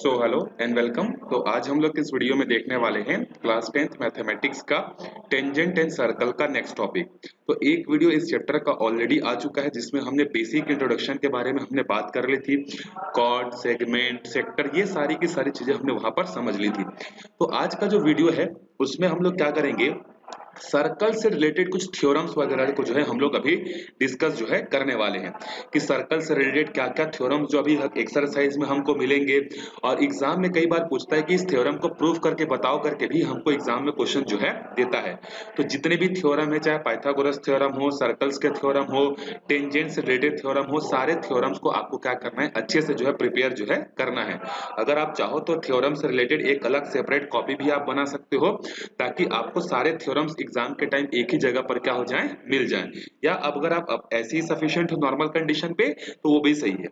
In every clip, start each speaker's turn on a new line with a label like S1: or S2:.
S1: Hello and welcome. तो आज हम लोग इस वीडियो में देखने वाले हैं क्लास 10th मैथमेटिक्स का टेंजेंट एंड सर्कल का नेक्स्ट टॉपिक। तो एक वीडियो इस चैप्टर का ऑलरेडी आ चुका है जिसमें हमने बेसिक इंट्रोडक्शन के बारे में हमने बात कर ली थी। कॉर्ड, सेगमेंट, सेक्टर, ये सारी की सारी चीजें हमने वहां पर समझ ली थी। तो आज का जो वीडियो है उसमें हम लोग क्या करेंगे, सर्कल से रिलेटेड कुछ थ्योरम्स वगैरह को जो है हम लोग अभी डिस्कस जो है करने वाले हैं कि सर्कल से रिलेटेड क्या क्या थ्योरम्स जो अभी एक्सरसाइज में हमको मिलेंगे। और एग्जाम में कई बार पूछता है कि इस थ्योरम को प्रूव करके बताओ करके भी हमको एग्जाम में क्वेश्चन जो है देता है। तो जितने भी थ्योरम है, चाहे पाइथागोरस थ्योरम हो, सर्कल्स के थ्योरम हो, टेंजेंट से रिलेटेड थ्योरम हो, सारे थ्योरम्स को आपको क्या करना है, अच्छे से जो है प्रिपेयर जो है करना है। अगर आप चाहो तो थ्योरम से रिलेटेड एक अलग सेपरेट कॉपी भी आप बना सकते हो ताकि आपको सारे थ्योरम्स एग्जाम के टाइम एक ही जगह पर क्या हो जाएं, मिल जाएं। या अब अगर आप ऐसे ही सफिशिएंट हो नॉर्मल कंडीशन पे तो वो भी सही है।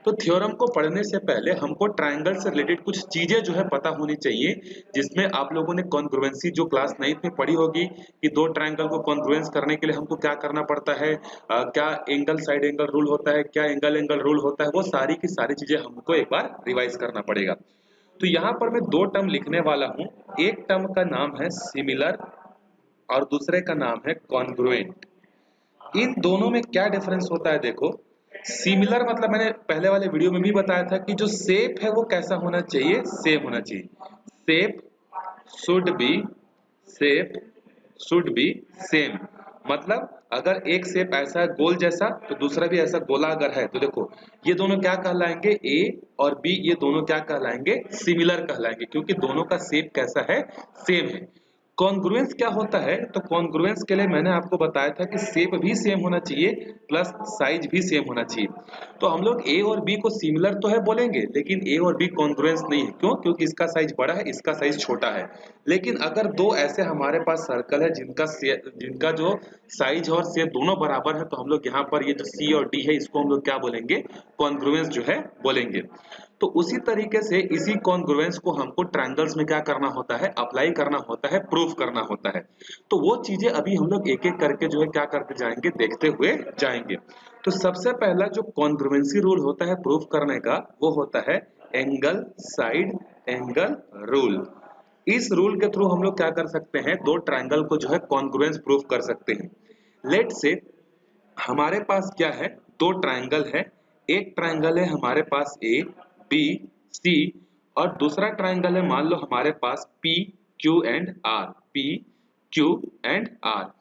S1: तो थ्योरम को पढ़ने से पहले हमको ट्रायंगल से रिलेटेड कुछ चीजें जो है पता होनी चाहिए, जिसमें आप लोगों ने कॉन्ग्रुएंसी जो क्लास 9th में पढ़ी होगी कि दो ट्रायंगल को कॉन्ग्रुएंस करने के लिए हमको क्या करना पड़ता है, क्या एंगल साइड एंगल रूल होता है, क्या एंगल एंगल रूल होता है, वो सारी की सारी चीजें हमको एक बार रिवाइज करना पड़ेगा। तो यहाँ पर मैं दो टर्म लिखने वाला हूँ। एक टर्म का नाम है सिमिलर और दूसरे का नाम है कॉन्ग्रुएंट। इन दोनों में क्या डिफरेंस होता है, देखो। सिमिलर मतलब मैंने पहले वाले वीडियो में भी बताया था कि जो शेप है वो कैसा होना चाहिए, सेम होना चाहिए। Shape should be shape should be same. मतलब अगर एक शेप ऐसा है गोल जैसा तो दूसरा भी ऐसा गोला अगर है तो देखो ये दोनों क्या कहलाएंगे, ए और बी, ये दोनों क्या कहलाएंगे, सिमिलर कहलाएंगे, क्योंकि दोनों का शेप कैसा है, सेम है। कॉन्ग्रुएंस क्या होता है, तो कॉन्ग्रुएंस के लिए मैंने आपको बताया था कि शेप भी सेम होना चाहिए प्लस साइज भी सेम होना चाहिए। तो हम लोग ए और बी को सिमिलर तो है बोलेंगे लेकिन ए और बी कॉन्ग्रुएंस नहीं है। क्यों? क्योंकि इसका साइज बड़ा है, इसका साइज छोटा है। लेकिन अगर दो ऐसे हमारे पास सर्कल है जिनका जो साइज और शेप दोनों बराबर है तो हम लोग यहाँ पर ये जो सी और डी है इसको हम लोग क्या बोलेंगे, कॉन्ग्रुएंस जो है बोलेंगे। तो उसी तरीके से इसी कॉन्ग्रुएंस को हमको ट्रायंगल्स में क्या करना होता है, अप्लाई करना होता है, प्रूफ करना होता है। तो वो चीजें अभी हम लोग एक एक करके जो है क्या करते जाएंगे, देखते हुए जाएंगे। तो सबसे पहला जो कॉन्ग्रुएंसी रूल होता है प्रूफ करने का वो होता है एंगल साइड एंगल रूल। इस रूल के थ्रू हम लोग क्या कर सकते हैं, दो ट्रायंगल को जो है कॉन्ग्रुएंस प्रूफ कर सकते हैं। लेट से हमारे पास क्या है, दो ट्रायंगल है। एक ट्रायंगल है हमारे पास ए बी सी और दूसरा ट्रायंगल है मान लो हमारे पास P Q and R, P Q and R.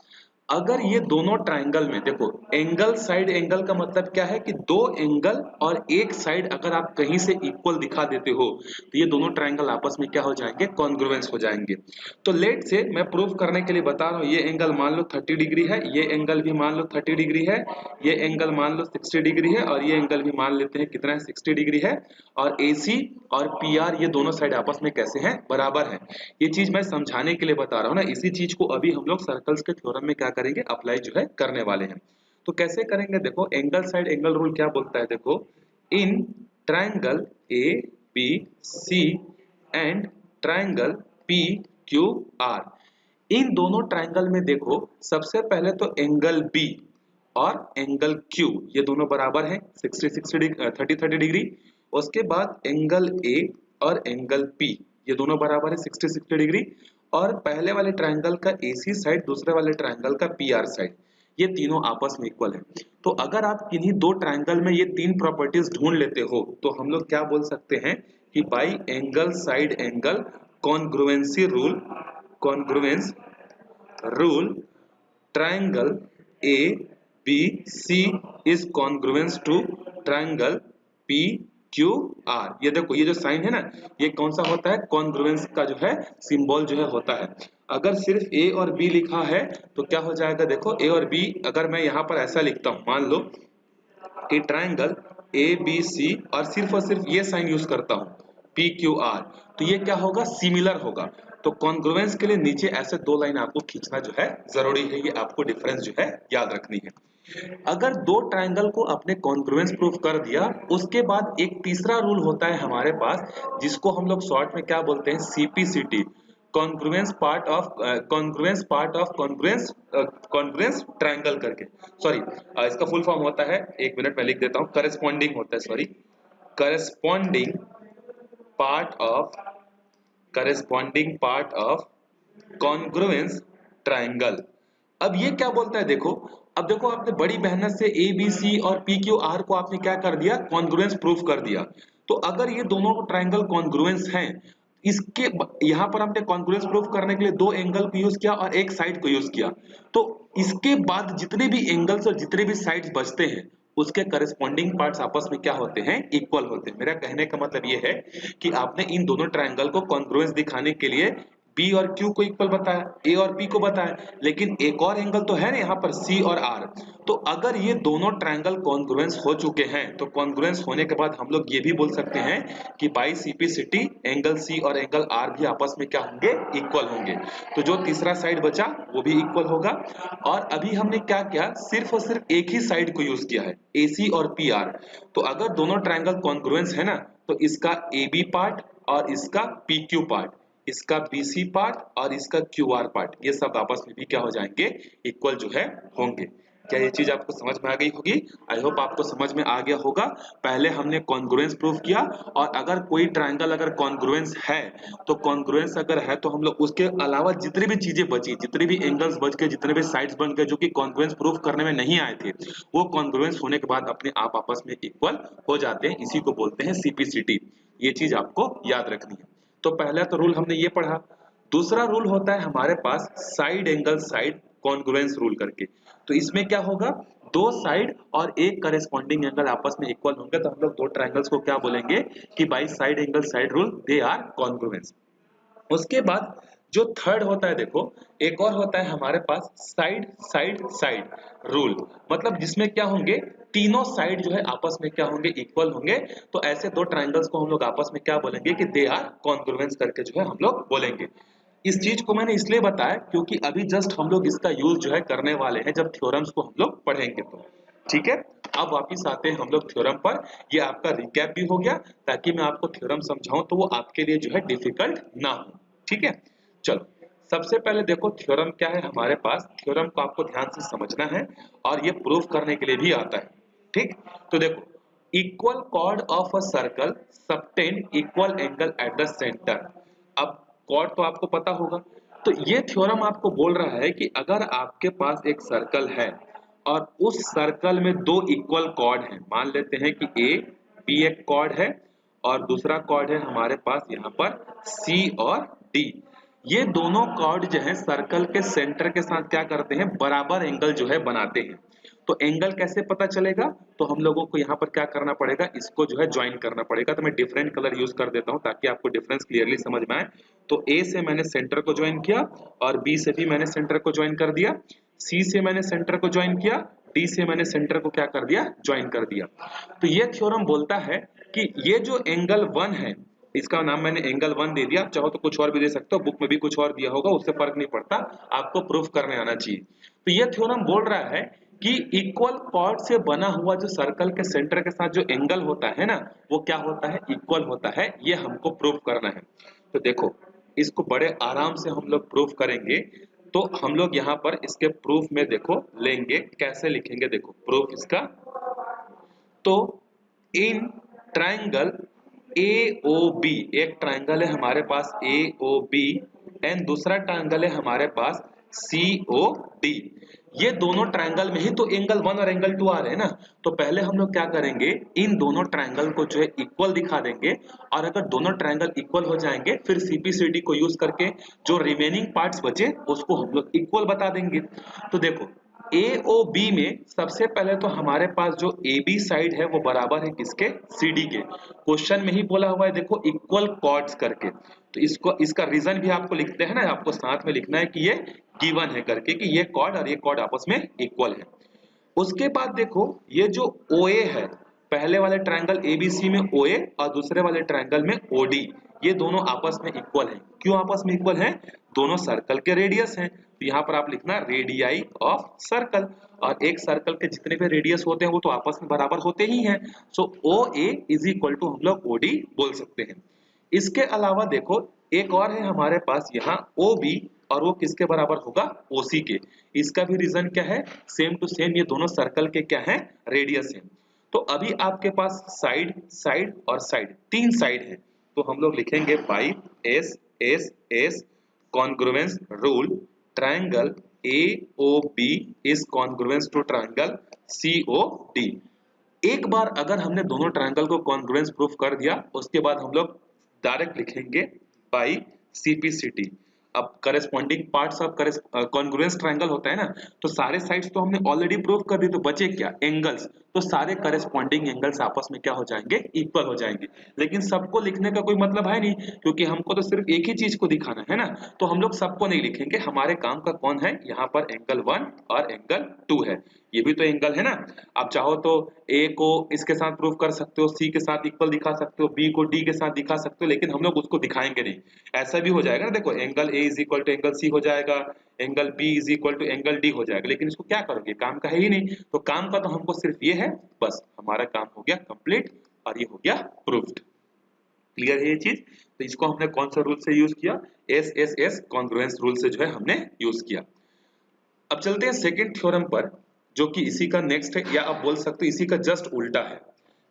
S1: अगर ये दोनों ट्रायंगल में देखो, एंगल साइड एंगल का मतलब क्या है कि दो एंगल और एक साइड अगर आप कहीं से इक्वल दिखा देते हो तो ये दोनों ट्रायंगल आपस में क्या हो जाएंगे, कॉन्ग्रुएंस हो जाएंगे। तो लेट से मैं प्रूफ करने के लिए बता रहा हूँ, ये एंगल मान लो 30 डिग्री है, ये एंगल भी मान लो 30 डिग्री है, ये एंगल मान लो 60 डिग्री है और ये एंगल भी मान लेते हैं कितना है, 60 डिग्री है। और AC और PR ये दोनों साइड आपस में कैसे हैं, बराबर हैं। ये चीज मैं समझाने के लिए बता रहा हूँ ना। इसी चीज को अभी हम लोग सर्कल्स के थ्योरम में क्या करेंगे, अप्लाई जो है करने वाले हैं। तो कैसे करेंगे, देखो एंगल साइड एंगल रूल क्या बोलता है, देखो in triangle ABC and triangle PQR, इन दोनों ट्रायंगल में देखो सबसे पहले तो एंगल B और एंगल Q ये दोनों बराबर हैं 30 डिग्री। उसके बाद एंगल A और एंगल P ये दोनों बराबर है 60 डिग्री। और पहले वाले ट्रायंगल का AC साइड, दूसरे वाले ट्रायंगल का PR साइड, ये तीनों आपस में इक्वल है। तो अगर आप किन्हीं दो ट्रायंगल में ये तीन प्रॉपर्टीज ढूंढ लेते हो तो हम लोग क्या बोल सकते हैं कि by angle side angle congruency rule, congruence rule, triangle ABC is congruent to triangle PQR। ये देखो ये जो साइन है ना, ये कौन सा होता है, कॉन्ग्रुएंस का जो है सिंबल जो है होता है। अगर सिर्फ A और B लिखा है तो क्या हो जाएगा, देखो A और B अगर मैं यहाँ पर ऐसा लिखता हूँ, मान लो कि ट्रायंगल ABC और सिर्फ ये साइन यूज करता हूँ PQR, तो ये क्या होगा, सिमिलर होगा। तो कॉन्ग्रुएंस के लिए नीचे ऐसे दो लाइन आपको खींचना जो है जरूरी है, ये आपको डिफरेंस जो है याद रखनी है। अगर दो ट्रायंगल को आपने कॉन्ग्रुएंस प्रूफ कर दिया, उसके बाद एक तीसरा रूल होता है हमारे पास जिसको हम लोग शॉर्ट में क्या बोलते हैं, CPCT, congruence part of congruence triangle करके, सॉरी इसका फुल फॉर्म होता है, एक मिनट में लिख देता हूं, करस्पॉन्डिंग होता है, sorry corresponding part of corresponding part of congruence triangle. अब ये क्या बोलता है देखो, अब देखो आपने बड़ी मेहनत से ए बी सी और पी क्यू आर को आपने क्या कर दिया, कॉन्ग्रुएंस प्रूफ कर दिया। तो अगर ये दोनों ट्राइंगल कॉन्ग्रुएंस हैं, इसके यहाँ पर हमने कॉन्ग्रुएंस प्रूफ करने के लिए दो एंगल को यूज किया और एक साइड को यूज किया। तो इसके बाद जितने भी एंगल्स और जितने भी साइड्स बचते हैं उसके करस्पॉन्डिंग पार्ट्स आपस में क्या होते हैं, इक्वल होते हैं। मेरा कहने का मतलब ये है कि आपने इन दोनों ट्राइंगल को कॉन्ग्रुएंस दिखाने के लिए बी और क्यू को इक्वल बताया, ए और बी को बताया, लेकिन एक और एंगल तो है ना यहाँ पर सी और आर। तो अगर ये दोनों ट्राइंगल कॉन्ग्रुएंस हो चुके हैं तो कॉन्ग्रुएंस होने के बाद हम लोग ये भी बोल सकते हैं कि बाई सीपीसिटी एंगल सी और एंगल आर भी आपस में क्या होंगे, इक्वल होंगे। तो जो तीसरा साइड बचा वो भी इक्वल होगा। और अभी हमने क्या किया, सिर्फ और सिर्फ एक ही साइड को यूज किया है, AC और PR। तो अगर दोनों ट्राइंगल कॉन्ग्रुएंस है ना, तो इसका AB पार्ट और इसका PQ पार्ट, इसका BC पार्ट और इसका QR पार्ट, ये सब आपस में भी क्या हो जाएंगे, इक्वल जो है होंगे। क्या ये चीज आपको समझ में आ गई होगी? आई होप आपको समझ में आ गया होगा। पहले हमने कॉन्ग्रुएंस प्रूफ किया, और अगर कोई ट्राइंगल अगर कॉन्ग्रुएंस है तो कॉन्ग्रुएंस अगर है तो हम लोग उसके अलावा जितनी भी चीजें बची, जितने भी एंगल्स बच गए, जितने भी साइड्स बन गए जो कि कॉन्ग्रुएंस प्रूफ करने में नहीं आए थे, वो कॉन्ग्रुएंस होने के बाद अपने आप आपस में इक्वल हो जाते हैं। इसी को बोलते हैं सीपीसिटी। ये चीज आपको याद रखनी है। तो पहला तो रूल हमने ये पढ़ा। दूसरा रूल होता है हमारे पास side angle side congruence rule करके। तो इसमें क्या होगा, दो साइड और एक करेस्पॉन्डिंग एंगल आपस में इक्वल होंगे तो हम लोग दो ट्राइंगल्स को क्या बोलेंगे कि by side angle side rule they are congruence. उसके बाद जो थर्ड होता है देखो, एक और होता है हमारे पास साइड साइड साइड रूल, मतलब जिसमें क्या होंगे, तीनों साइड जो है आपस में क्या होंगे, इक्वल होंगे। तो ऐसे दो ट्राइंगल्स को हम लोग आपस में क्या बोलेंगे कि दे आर कॉन्ग्रुएंस करके जो है हम लोग बोलेंगे। इस चीज को मैंने इसलिए बताया क्योंकि अभी जस्ट हम लोग इसका यूज जो है करने वाले हैं जब थ्योरम्स को हम लोग पढ़ेंगे तो। ठीक है, अब वापिस आते हैं हम लोग थ्योरम पर। ये आपका रिकैप भी हो गया ताकि मैं आपको थ्योरम समझाऊं तो वो आपके लिए जो है डिफिकल्ट ना हो। ठीक है, चलो सबसे पहले देखो थ्योरम क्या है हमारे पास। थ्योरम को आपको ध्यान से समझना है और ये प्रूफ करने के लिए भी आता है। ठीक, तो देखो, equal cord of a circle subtend equal angle eight the centre. अब कॉर्ड तो आपको पता होगा, तो ये थ्योरम आपको बोल रहा है कि अगर आपके पास एक सर्कल है और उस सर्कल में दो इक्वल कॉर्ड हैं, मान लेते हैं कि ए बी एक कॉर्ड है और दूसरा कॉर्ड है हमारे पास यहाँ पर सी और डी। ये दोनों कॉर्ड जो है सर्कल के सेंटर के साथ क्या करते हैं, बराबर एंगल जो है बनाते हैं। तो एंगल कैसे पता चलेगा, तो हम लोगों को यहाँ पर क्या करना पड़ेगा, इसको जो है ज्वाइन करना पड़ेगा। तो मैं डिफरेंट कलर यूज कर देता हूँ ताकि आपको डिफरेंस क्लियरली समझ में आए। तो ए से मैंने सेंटर को ज्वाइन किया और बी से भी मैंने सेंटर को ज्वाइन कर दिया, सी से मैंने सेंटर को ज्वाइन किया, डी से मैंने सेंटर को क्या कर दिया, ज्वाइन कर दिया। तो ये थ्योरम बोलता है कि ये जो एंगल 1 है, इसका नाम मैंने एंगल 1 दे दिया, चाहो तो कुछ और भी दे सकते हो, बुक में भी कुछ और दिया होगा, उससे फर्क नहीं पड़ता, आपको प्रूफ करने आना चाहिए। तो ये थ्योरम बोल रहा है कि इक्वल कॉर्ड से बना हुआ जो सर्कल के सेंटर के साथ जो एंगल होता है ना, वो क्या होता है, इक्वल होता है। ये हमको प्रूफ करना है। तो देखो, इसको बड़े आराम से हम लोग प्रूफ करेंगे। तो हम लोग यहाँ पर इसके प्रूफ में देखो लेंगे, कैसे लिखेंगे, देखो प्रूफ इसका। तो इन ट्राइंगल AOB, एक ट्राइंगल है हमारे पास AOB एंड दूसरा ट्राइंगल है हमारे पास COD। ये दोनों ट्राइंगल में ही तो एंगल 1 और एंगल 2 आ रहे हैं ना। तो पहले हम लोग क्या करेंगे, इन दोनों ट्राइंगल को जो है इक्वल दिखा देंगे, और अगर दोनों ट्राइंगल इक्वल हो जाएंगे फिर CPCD को यूज करके जो रिमेनिंग पार्ट्स बचे उसको हम लोग इक्वल बता देंगे। तो देखो, AOB में सबसे पहले तो हमारे पास जो AB साइड है वो बराबर है किसके, CD के। क्वेश्चन में ही बोला हुआ है देखो, इक्वल कॉर्ड्स करके। तो इसको, इसका रीजन भी आपको लिखते हैं ना, आपको साथ में लिखना है कि ये गिवन है करके, कि ये कॉर्ड और ये कॉर्ड आपस में इक्वल है। उसके बाद देखो, ये जो OA है, पहले वाले ट्रायंगल ABC में OA और दूसरे वाले ट्रायंगल में OD, ये दोनों आपस में इक्वल हैं। क्यों आपस में इक्वल हैं, दोनों सर्कल के रेडियस हैं। तो यहाँ पर आप लिखना रेडियाई ऑफ सर्कल, और एक सर्कल के जितने भी रेडियस होते हैं वो तो आपस में बराबर होते ही हैं। सो OA इज इक्वल टू हम लोग OD बोल सकते हैं। इसके अलावा देखो, एक और है हमारे पास यहाँ OB, और वो किसके बराबर होगा, OC के। इसका भी रीजन क्या है, सेम टू सेम, ये दोनों सर्कल के क्या है, रेडियस है। तो अभी आपके पास साइड, साइड और साइड, तीन साइड है। तो हम लोग लिखेंगे by S S S congruence rule triangle AOB is congruence to triangle COD। एक बार अगर हमने दोनों ट्रायंगल को कॉन्ग्रुएंस प्रूफ कर दिया, उसके बाद हम लोग डायरेक्ट लिखेंगे बाई CPCT। अब corresponding parts of congruence triangle होता है ना, तो सारे साइड्स तो हमने ऑलरेडी प्रूव कर दी, तो बचे क्या? एंगल्स। तो सारे करेस्पॉन्डिंग एंगल्स आपस में क्या हो जाएंगे? इक्वल हो जाएंगे। लेकिन सबको लिखने का कोई मतलब है नहीं, क्योंकि हमको तो सिर्फ एक ही चीज को दिखाना है ना, तो हम लोग सबको नहीं लिखेंगे। हमारे काम का कौन है? यहाँ पर एंगल 1 और एंगल 2 है, ये भी तो एंगल है ना। आप चाहो तो ए को इसके साथ प्रूव कर सकते हो, सी के साथ इक्वल दिखा सकते हो, बी को डी के साथ दिखा सकते हो, लेकिन हम लोग उसको दिखाएंगे नहीं। ऐसा भी हो जाएगा ना, देखो angle A is equal to angle C हो जाएगा, angle B is equal to angle D हो जाएगा, लेकिन इसको क्या करोगे? काम का है ही नहीं। तो काम का तो हमको सिर्फ ये है, बस हमारा काम हो गया कंप्लीट और ये हो गया प्रूव्ड। क्लियर है ये चीज? तो इसको हमने कौन सा रूल से यूज किया? SSS कॉन्ग्रुएंस रूल से जो है हमने यूज किया। अब चलते हैं सेकंड थ्योरम पर, जो कि इसी का नेक्स्ट है, या आप बोल सकते हो इसी का जस्ट उल्टा है।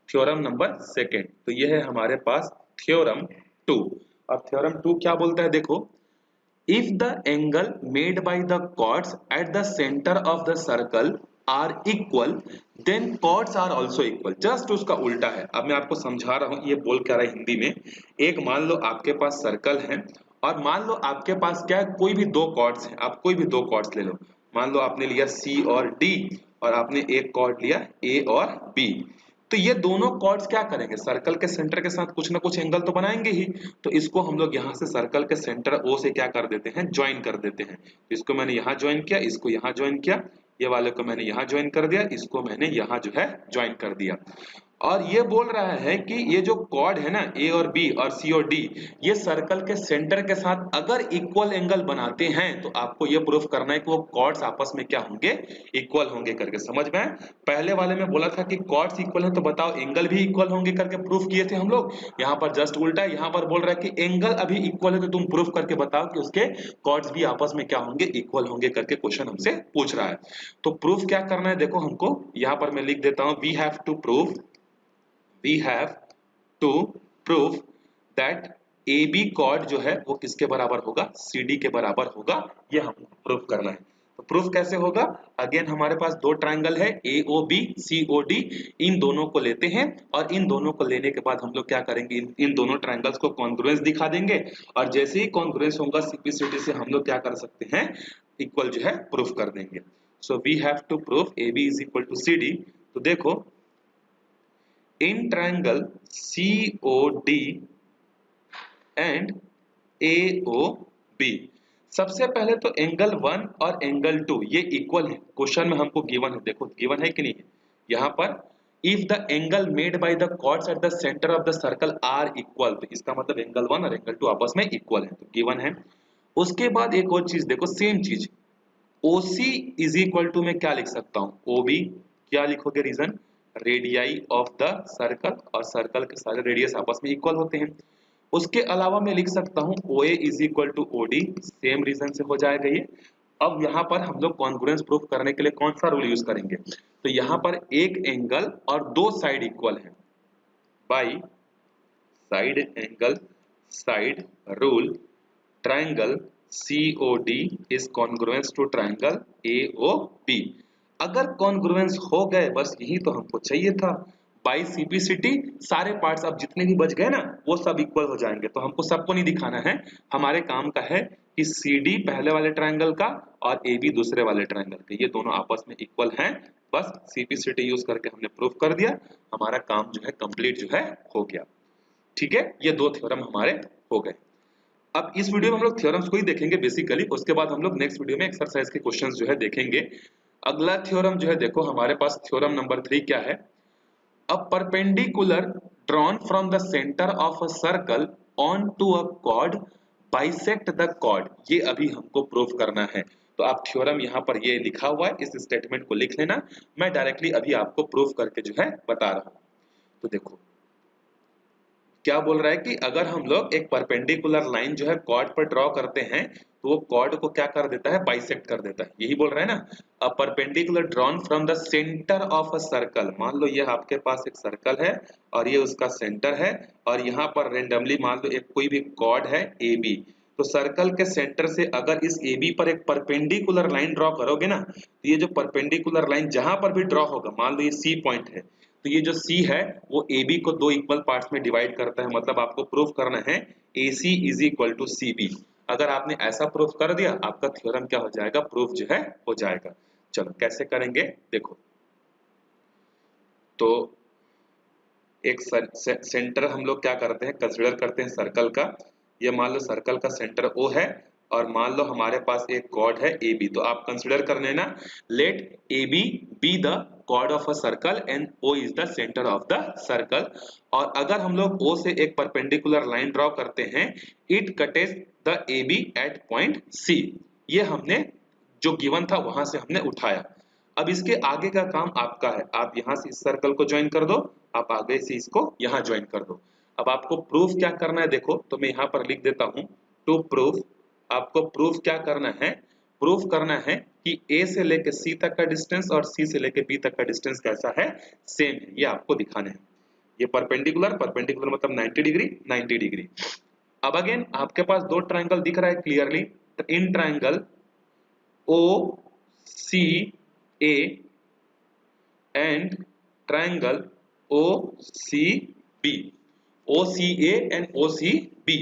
S1: थ्योरम नंबर सेकंड, तो ये है हमारे पास थ्योरम 2। अब थ्योरम 2 क्या बोलता है? देखो, if the angle made by the chords at the center of the circle are equal then chords are also equal। Just उसका उल्टा है। अब मैं आपको समझा रहा हूं, ये बोल क्या रहा है हिंदी में। एक मान लो आपके पास सर्कल है, और मान लो आपके पास क्या है, कोई भी दो कॉर्ड्स हैं। आप कोई भी दो कॉर्ड्स ले लो, मान लो आपने लिया C और D, और आपने एक कॉर्ड लिया A और B। तो ये दोनों कॉर्ड्स क्या करेंगे? सर्कल के सेंटर के साथ कुछ ना कुछ एंगल तो बनाएंगे ही। तो इसको हम लोग यहाँ से सर्कल के सेंटर O से क्या कर देते हैं? ज्वाइन कर देते हैं। इसको मैंने यहाँ ज्वाइन किया, इसको यहाँ ज्वाइन किया, ये वाले को मैंने यहाँ ज्वाइन कर दिया, इसको मैंने यहाँ जो है ज्वाइन कर दिया। और ये बोल रहा है कि ये जो कॉर्ड है ना, A और B और C और D, ये सर्कल के सेंटर के साथ अगर इक्वल एंगल बनाते हैं, तो आपको ये प्रूफ करना है कि वो कॉर्ड्स आपस में क्या होंगे? इक्वल होंगे करके। समझ में? पहले वाले में बोला था कि कॉर्ड्स इक्वल है, तो बताओ एंगल भी इक्वल होंगे करके प्रूफ किए थे हम लोग। यहाँ पर जस्ट उल्टा है, यहाँ पर बोल रहा है कि एंगल अभी इक्वल है, तो तुम प्रूफ करके बताओ कि उसके कॉर्ड्स भी आपस में क्या होंगे? इक्वल होंगे करके क्वेश्चन हमसे पूछ रहा है। तो प्रूफ क्या करना है? देखो हमको यहाँ पर मैं लिख देता हूँ, we have to prove that AB chord जो है वो किसके बराबर होगा? CD के बराबर होगा। ये हमको प्रूफ करना है। तो प्रूफ कैसे होगा? अगेन हमारे पास दो ट्रायंगल है AOB COD, इन दोनों को लेते हैं, और इन दोनों को लेने के बाद हम लोग क्या करेंगे? इन दोनों ट्रायंगल्स को कॉन्ग्रुएंस दिखा देंगे, और जैसे ही कॉन्ग्रुएंस होगा CPCT से हम लोग क्या कर सकते हैं? इक्वल जो है प्रूफ कर देंगे। So we have to proof AB is equal to CD। तो देखो, in triangle COD and AOB, सबसे पहले तो एंगल 1 और एंगल 2 ये इक्वल है। क्वेश्चन में हमको गिवन है, देखो गिवन है कि नहीं है यहाँ पर, if the angle made by the chords at the centre of the circle are equal, तो इसका मतलब एंगल 1 और एंगल 2 आपस में इक्वल है, तो गिवन है। उसके बाद एक और चीज देखो, सेम चीज OC इज इक्वल टू मैं क्या लिख सकता हूँ? OB। क्या लिखोगे? Reason, radii of the circle, और सर्कल के सारे रेडियस आपस में इक्वल होते हैं। उसके अलावा मैं लिख सकता हूँ OA is equal to OD, same reason से हो जाएगा ये। अब यहाँ पर हम लोग कॉन्ग्रुएंस प्रूफ करने के लिए कौन सा रूल यूज करेंगे? तो यहाँ पर एक एंगल और दो साइड इक्वल है, by side angle side rule triangle COD is congruence to triangle AOB। अगर कॉन्ग्रुएंस हो गए, बस यही तो हमको चाहिए था। बाई CPCT सारे पार्ट्स अब जितने भी बच गए ना, वो सब इक्वल हो जाएंगे। तो हमको सबको नहीं दिखाना है, हमारे काम का है कि CD पहले वाले ट्रायंगल का और AB दूसरे वाले ट्रायंगल का, ये दोनों आपस में इक्वल हैं। बस CPCT यूज करके हमने प्रूफ कर दिया, हमारा काम जो है कंप्लीट जो है हो गया। ठीक है, ये दो थ्योरम हमारे हो गए। अब इस वीडियो में हम लोग थ्योरम्स को ही देखेंगे बेसिकली, उसके बाद हम लोग नेक्स्ट वीडियो में एक्सरसाइज के क्वेश्चंस जो है देखेंगे। अगला थ्योरम जो है, देखो हमारे पास थ्योरम नंबर 3 क्या है? A perpendicular drawn from the centre of a circle on to a chord bisect the chord, ये अभी हमको प्रूफ करना है। तो आप थ्योरम यहाँ पर ये लिखा हुआ है, इस स्टेटमेंट को लिख लेना, मैं डायरेक्टली अभी आपको प्रूफ करके जो है बता रहा हूँ। तो देखो, क्या बोल रहा है कि अगर हम लोग एक परपेंडिकुलर लाइन जो है कॉर्ड पर ड्रॉ करते हैं तो वो कॉर्ड को क्या कर देता है, बाइसेक्ट कर देता है, यही बोल रहा है ना। अ perpendicular drawn from the centre of a circle, मान लो ये आपके पास एक सर्कल है और ये उसका सेंटर है, और यहाँ पर रेंडमली मान लो एक कोई भी कॉर्ड है ए बी, तो सर्कल के सेंटर से अगर इस ए बी पर एक परपेंडिकुलर लाइन ड्रॉ करोगे ना, तो ये जो परपेंडिकुलर लाइन जहां पर भी ड्रॉ होगा, मान लो ये सी पॉइंट है, तो ये जो C है वो AB को दो इक्वल पार्ट्स में डिवाइड करता है, मतलब आपको प्रूफ करना है AC is equal to CB। अगर आपने ऐसा प्रूफ कर दिया आपका थ्योरम क्या हो जाएगा, प्रूफ जो है हो जाएगा। चलो कैसे करेंगे देखो, तो एक सेंटर हम लोग क्या करते हैं, कंसिडर करते हैं सर्कल का। ये मान लो सर्कल का सेंटर O है और मान लो हमारे पास एक कॉर्ड है AB, तो आप कंसिडर कर लेना let AB be the chord of a circle and O is the centre of the circle. और अगर हम लोग O से एक परपेंडिकुलर लाइन ड्रॉ करते हैं, it cuts the AB at point C। ये हमने जो गिवन था वहां से हमने उठाया। अब इसके आगे का काम आपका है, आप यहां से इस सर्कल को ज्वाइन कर दो, आप आगे से इसको यहां ज्वाइन कर दो। अब आपको प्रूफ क्या करना है देखो, तो मैं यहां पर लिख देता हूं टू प्रूफ। आपको प्रूफ क्या करना है, प्रूफ करना है कि A से लेके C तक का डिस्टेंस और C से लेके B तक का डिस्टेंस कैसा है, सेम है, ये आपको दिखाना है। ये परपेंडिकुलर, परपेंडिकुलर मतलब 90 डिग्री 90 डिग्री। अब अगेन आपके पास दो ट्रायंगल दिख रहा है clearly, in triangle O C A and triangle OCB, OCA and OCB।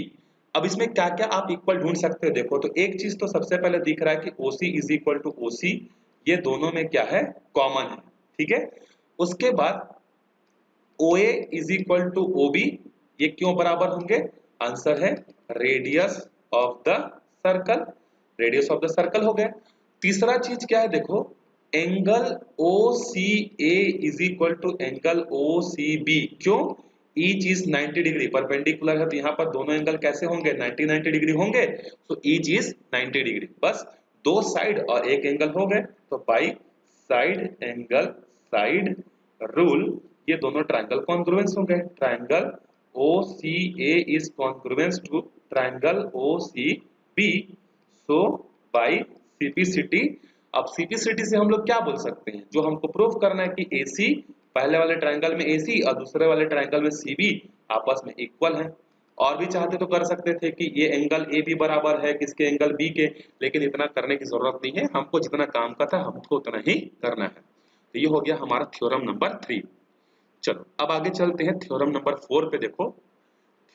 S1: अब इसमें क्या क्या आप इक्वल ढूंढ सकते हो देखो, तो एक चीज तो सबसे पहले दिख रहा है कि OC is equal to OC, ये दोनों में क्या है, कॉमन है, ठीक है। उसके बाद OA is equal to OB, ये क्यों बराबर होंगे, आंसर है radius of the circle, radius of the circle हो गया। तीसरा चीज क्या है देखो, angle OCA is equal to angle OCB, क्यों, ईच इज 90 डिग्री, परपेंडिकुलर है तो यहाँ पर दोनों एंगल कैसे होंगे, 90 डिग्री होंगे, तो ईच इज 90 डिग्री, बस दो साइड और एक एंगल हो गए, तो by side angle side rule ये दोनों ट्रायंगल कॉन्ग्रुएंस हो गए। Triangle OCA is congruence to triangle OCB, so by CPCT. अब सीपीसिटी से हम लोग क्या बोल सकते हैं, जो हमको प्रूफ करना है कि AC पहले वाले ट्रायंगल में AC और दूसरे वाले ट्रायंगल में CB आपस में इक्वल है। और भी चाहते तो कर सकते थे कि ये एंगल AB बराबर है किसके, एंगल B के, लेकिन इतना करने की जरूरत नहीं है, हमको जितना काम का था हमको उतना ही करना है। तो ये हो गया हमारा थ्योरम नंबर 3। चलो अब आगे चलते हैं थ्योरम नंबर 4 पे। देखो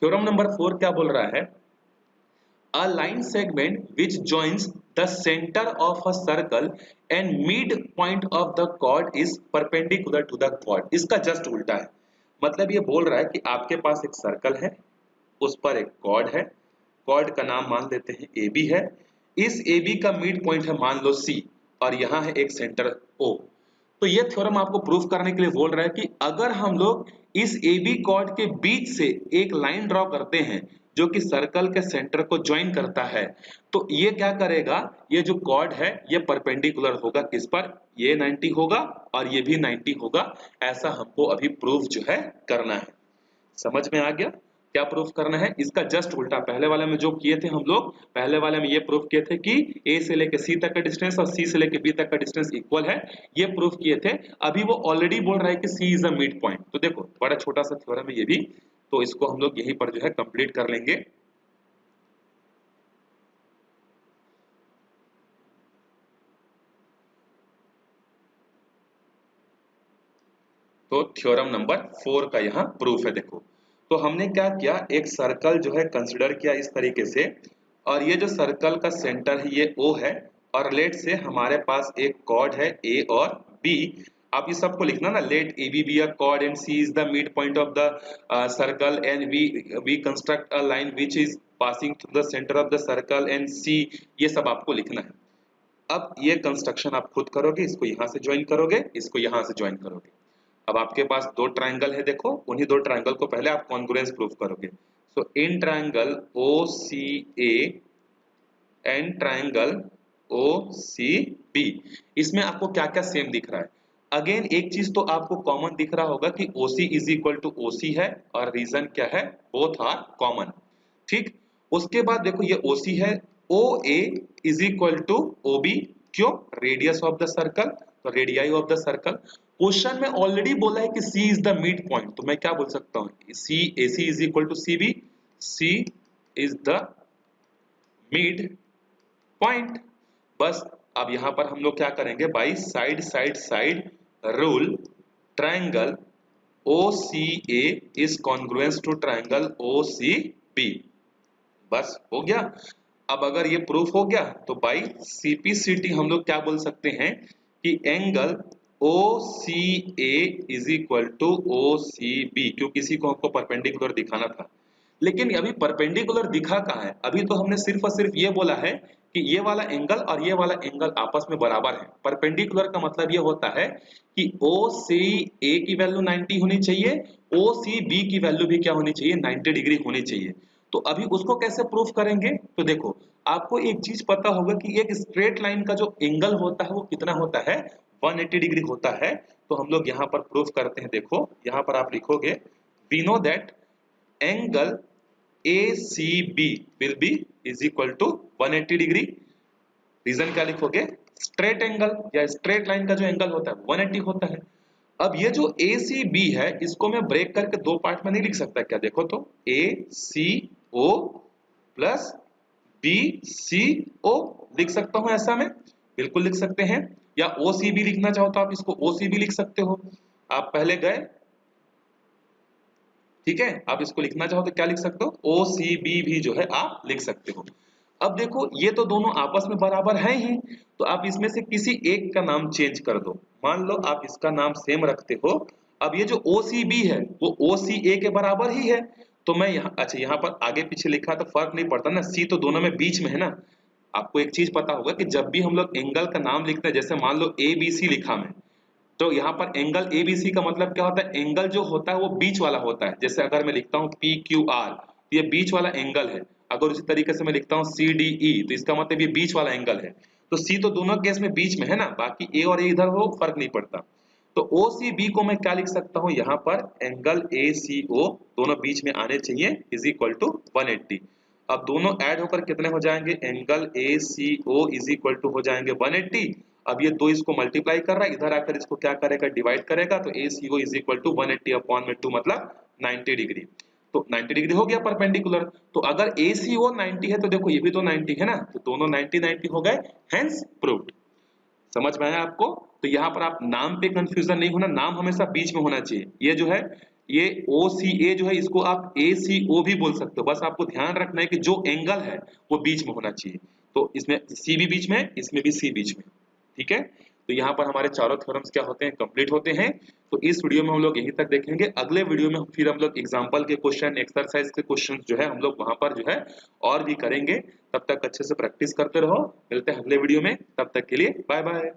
S1: थ्योरम नंबर 4 क्या बोल रहा है, a line segment which joins the center of a circle and midpoint of the chord is perpendicular to the chord। इसका जस्ट उल्टा है, मतलब ये बोल रहा है कि आपके पास एक सर्कल है, उस पर एक कॉर्ड है, कॉर्ड का नाम मान लेते हैं AB है, इस AB का मिड पॉइंट है मान लो C, और यहाँ है एक सेंटर O। तो ये थ्योरम आपको प्रूफ करने के लिए बोल रहा है कि अगर हम लोग इस AB कॉर्ड के बीच से एक लाइन ड्रॉ करते हैं जो कि सर्कल के सेंटर को ज्वाइन करता है, तो ये क्या करेगा, ये जो कॉर्ड है ये परपेंडिकुलर होगा किस पर, ये 90 होगा और ये भी 90 होगा। ऐसा हमको अभी प्रूफ जो है करना है। समझ में आ गया क्या प्रूफ करना है, इसका जस्ट उल्टा। पहले वाले में जो किए थे हम लोग, पहले वाले में ये प्रूफ किए थे कि A से लेके C तक का डिस्टेंस और C से लेके B तक का डिस्टेंस इक्वल है, ये प्रूफ किए थे। अभी वो ऑलरेडी बोल रहा है कि C is a mid point. तो देखो बड़ा छोटा सा थ्योरम है ये भी, तो इसको हम लोग यहीं पर जो है कंप्लीट कर लेंगे। तो थ्योरम नंबर 4 का यहाँ प्रूफ है। देखो तो हमने क्या किया, एक सर्कल जो है कंसिडर किया इस तरीके से, और ये जो सर्कल का सेंटर है ये O है, और लेट से हमारे पास एक कॉर्ड है A और B। आप ये सबको लिखना ना, let AB be a chord and C is the mid point of the circle and we construct a line which is passing through the centre of the circle and C, ये सब आपको लिखना है। अब ये कंस्ट्रक्शन आप खुद करोगे, इसको यहाँ से ज्वाइन करोगे, इसको यहाँ से ज्वाइन करोगे। अब आपके पास दो ट्रायंगल है, देखो उन्हीं दो ट्रायंगल को पहले आप कॉन्ग्रुएंस प्रूफ करोगे। So in triangle OCA and triangle OCB, इसमें आपको क्या क्या सेम दिख रहा है। अगेन एक चीज तो आपको कॉमन दिख रहा होगा कि OC is equal to OC है और रीजन क्या है, बोथ आर कॉमन। ठीक, उसके बाद देखो ये OC है, OA is equal to OB, क्यों, रेडियस ऑफ द सर्कल, तो radii of the circle. Question में ऑलरेडी बोला है कि C is the mid point, तो मैं क्या बोल सकता हूँ, AC is equal to CB, C is the mid point. बस अब यहां पर हम लोग क्या करेंगे, by side side side rule, triangle OCA is congruence to triangle OCB। बस हो गया। अब अगर ये प्रूफ हो गया तो बाई CPCT हम लोग क्या बोल सकते हैं कि angle OCA is equal to OCB, क्योंकि किसी को हमको परपेंडिकुलर दिखाना था। लेकिन अभी परपेंडिकुलर दिखा कहाँ है, अभी तो हमने सिर्फ और सिर्फ ये बोला है कि ये वाला एंगल और ये वाला एंगल आपस में बराबर है। परपेंडिकुलर का मतलब ये होता है कि OCA की वैल्यू 90 होनी चाहिए, OCB की वैल्यू भी क्या होनी चाहिए, 90 डिग्री होनी चाहिए। तो अभी उसको कैसे प्रूफ करेंगे, तो देखो आपको एक चीज पता होगा कि एक स्ट्रेट लाइन का जो एंगल होता है वो कितना होता है, 180 डिग्री होता है। तो हम लोग यहाँ पर प्रूफ करते हैं, देखो यहाँ पर आप लिखोगे we know that angle ACB will be is equal to 180 degree. Reason क्या लिखोगे, स्ट्रेट एंगल या स्ट्रेट लाइन का जो एंगल होता है 180 होता है। अब ये जो ACB है इसको मैं ब्रेक करके दो पार्ट में नहीं लिख सकता क्या, देखो तो ACO प्लस BCO लिख सकता हूं ऐसा, मैं बिल्कुल लिख सकते हैं। या OCB लिखना चाहो तो आप इसको OCB लिख सकते हो। आप पहले गए, ठीक है, आप इसको लिखना चाहो तो क्या लिख सकते हो, OCB भी जो है आप लिख सकते हो। अब देखो ये तो दोनों आपस में बराबर हैं ही, तो आप इसमें से किसी एक का नाम चेंज कर दो। मान लो आप इसका नाम सेम रखते हो, अब ये जो OCB है वो OCA के बराबर ही है, तो मैं यहाँ, अच्छा यहाँ पर आगे पीछे लिखा तो फर्क नहीं पड़ता ना, C तो दोनों में बीच में है ना। आपको एक चीज पता होगा कि जब भी हम लोग एंगल का नाम लिखते हैं, जैसे मान लो ABC लिखा मैं, तो यहाँ पर एंगल ABC का मतलब क्या होता है, एंगल जो होता है वो बीच वाला होता है। जैसे अगर मैं लिखता हूँ PQR, तो ये बीच वाला एंगल है। अगर उसी तरीके से मैं लिखता हूँ CDE, तो इसका मतलब ये बीच वाला एंगल है। तो C तो दोनों केस में बीच में है ना, बाकी A और A इधर हो फर्क नहीं पड़ता। तो OCB को मैं क्या लिख सकता हूँ, यहाँ पर एंगल ACO दोनों बीच में आने चाहिए इज इक्वल टू 180। अब दोनों ऐड होकर कितने हो जाएंगे, angle ACO is equal to हो जाएंगे 180। अब ये दो इसको मल्टीप्लाई कर रहा है, इधर आकर इसको क्या करेगा, डिवाइड करेगा, तो ACO is equal to 180 upon में 2 मतलब 90 डिग्री। तो 90 डिग्री हो गया परपेंडिकुलर। तो अगर ACO 90 है तो देखो ये भी तो 90 है ना, तो दोनों 90 90 हो गए, हेंस प्रूव्ड। समझ में आया आपको। तो यहाँ पर आप नाम पे कंफ्यूजन नहीं होना, नाम हमेशा बीच में होना चाहिए। ये जो है ये OCA जो है इसको आप ACO भी बोल सकते हो, बस आपको ध्यान रखना है कि जो एंगल है वो बीच में होना चाहिए। तो इसमें C भी बीच में, इसमें भी C बीच में, ठीक है। तो यहाँ पर हमारे चारों थ्योरम्स क्या होते हैं, कंप्लीट होते हैं। तो इस वीडियो में हम लोग यहीं तक देखेंगे। अगले वीडियो में फिर हम लोग एग्जाम्पल के क्वेश्चन, एक्सरसाइज के क्वेश्चन जो है हम लोग वहां पर जो है और भी करेंगे। तब तक अच्छे से प्रैक्टिस करते रहो। मिलते हैं अगले वीडियो में, तब तक के लिए बाय बाय।